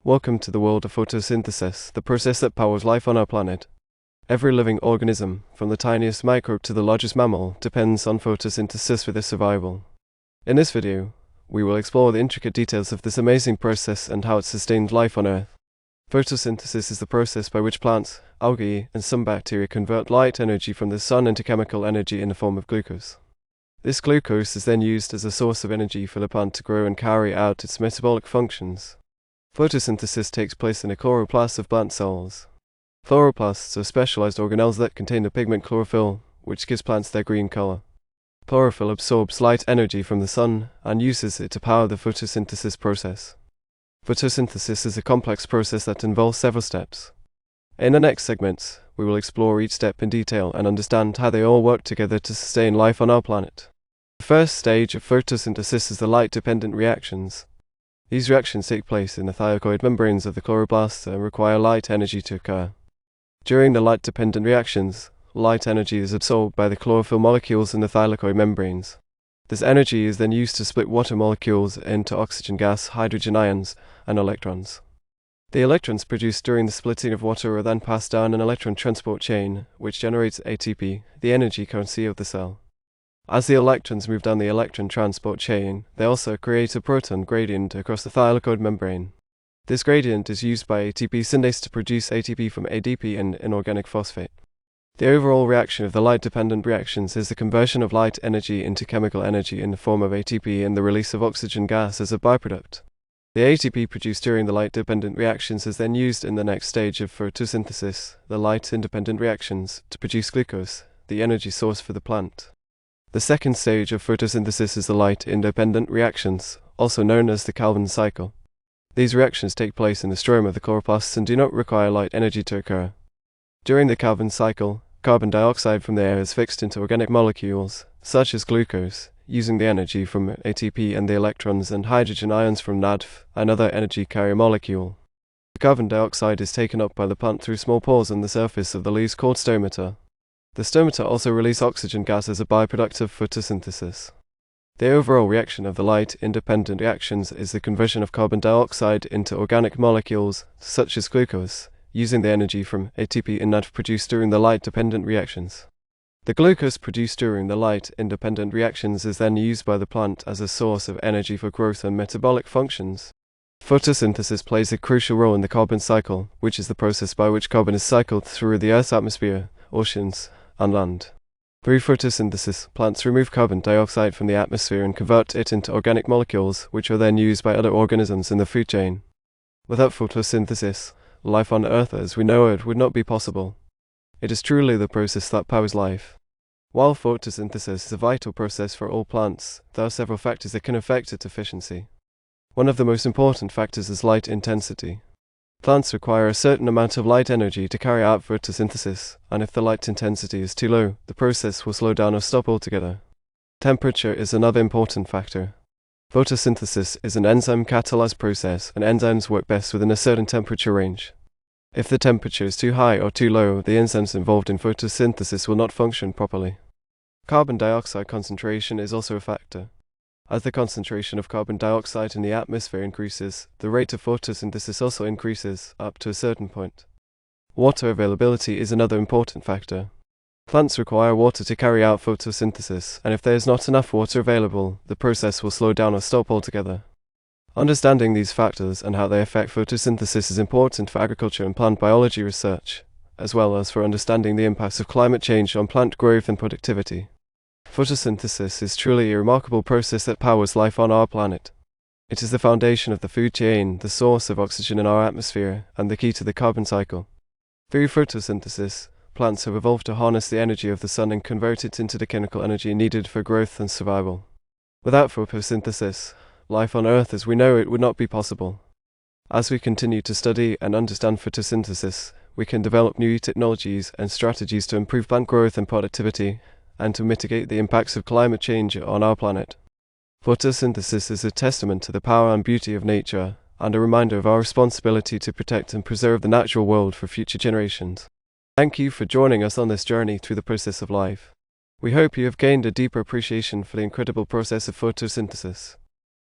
Welcome to the world of photosynthesis, the process that powers life on our planet. Every living organism, from the tiniest microbe to the largest mammal, depends on photosynthesis for their survival. In this video, we will explore the intricate details of this amazing process and how it sustains life on Earth. Photosynthesis is the process by which plants, algae, and some bacteria convert light energy from the sun into chemical energy in the form of glucose. This glucose is then used as a source of energy for the plant to grow and carry out its metabolic functions. Photosynthesis takes place in the chloroplasts of plant cells. Chloroplasts are specialized organelles that contain the pigment chlorophyll, which gives plants their green color. Chlorophyll absorbs light energy from the sun and uses it to power the photosynthesis process. Photosynthesis is a complex process that involves several steps. In the next segments, we will explore each step in detail and understand how they all work together to sustain life on our planet. The first stage of photosynthesis is the light-dependent reactions. These reactions take place in the thylakoid membranes of the chloroplasts and require light energy to occur. During the light-dependent reactions, light energy is absorbed by the chlorophyll molecules in the thylakoid membranes. This energy is then used to split water molecules into oxygen gas, hydrogen ions, and electrons. The electrons produced during the splitting of water are then passed down an electron transport chain, which generates ATP, the energy currency of the cell. As the electrons move down the electron transport chain, they also create a proton gradient across the thylakoid membrane. This gradient is used by ATP synthase to produce ATP from ADP and inorganic phosphate. The overall reaction of the light-dependent reactions is the conversion of light energy into chemical energy in the form of ATP and the release of oxygen gas as a byproduct. The ATP produced during the light-dependent reactions is then used in the next stage of photosynthesis, the light-independent reactions, to produce glucose, the energy source for the plant. The second stage of photosynthesis is the light-independent reactions, also known as the Calvin cycle. These reactions take place in the stroma of the chloroplasts and do not require light energy to occur. During the Calvin cycle, carbon dioxide from the air is fixed into organic molecules, such as glucose, using the energy from ATP and the electrons and hydrogen ions from NADP, another energy carrier molecule. The carbon dioxide is taken up by the plant through small pores on the surface of the leaves called stomata. The stomata also release oxygen gas as a byproduct of photosynthesis. The overall reaction of the light-independent reactions is the conversion of carbon dioxide into organic molecules, such as glucose, using the energy from ATP and NADP produced during the light-dependent reactions. The glucose produced during the light-independent reactions is then used by the plant as a source of energy for growth and metabolic functions. Photosynthesis plays a crucial role in the carbon cycle, which is the process by which carbon is cycled through the Earth's atmosphere, oceans, and land. Through photosynthesis, plants remove carbon dioxide from the atmosphere and convert it into organic molecules, which are then used by other organisms in the food chain. Without photosynthesis, life on Earth as we know it would not be possible. It is truly the process that powers life. While photosynthesis is a vital process for all plants, there are several factors that can affect its efficiency. One of the most important factors is light intensity. Plants require a certain amount of light energy to carry out photosynthesis, and if the light intensity is too low, the process will slow down or stop altogether. Temperature is another important factor. Photosynthesis is an enzyme-catalyzed process, and enzymes work best within a certain temperature range. If the temperature is too high or too low, the enzymes involved in photosynthesis will not function properly. Carbon dioxide concentration is also a factor. As the concentration of carbon dioxide in the atmosphere increases, the rate of photosynthesis also increases, up to a certain point. Water availability is another important factor. Plants require water to carry out photosynthesis, and if there is not enough water available, the process will slow down or stop altogether. Understanding these factors and how they affect photosynthesis is important for agriculture and plant biology research, as well as for understanding the impacts of climate change on plant growth and productivity. Photosynthesis is truly a remarkable process that powers life on our planet. It is the foundation of the food chain, the source of oxygen in our atmosphere, and the key to the carbon cycle. Through photosynthesis, plants have evolved to harness the energy of the sun and convert it into the chemical energy needed for growth and survival. Without photosynthesis, life on Earth as we know it would not be possible. As we continue to study and understand photosynthesis, we can develop new technologies and strategies to improve plant growth and productivity, and to mitigate the impacts of climate change on our planet. Photosynthesis is a testament to the power and beauty of nature, and a reminder of our responsibility to protect and preserve the natural world for future generations. Thank you for joining us on this journey through the process of life. We hope you have gained a deeper appreciation for the incredible process of photosynthesis.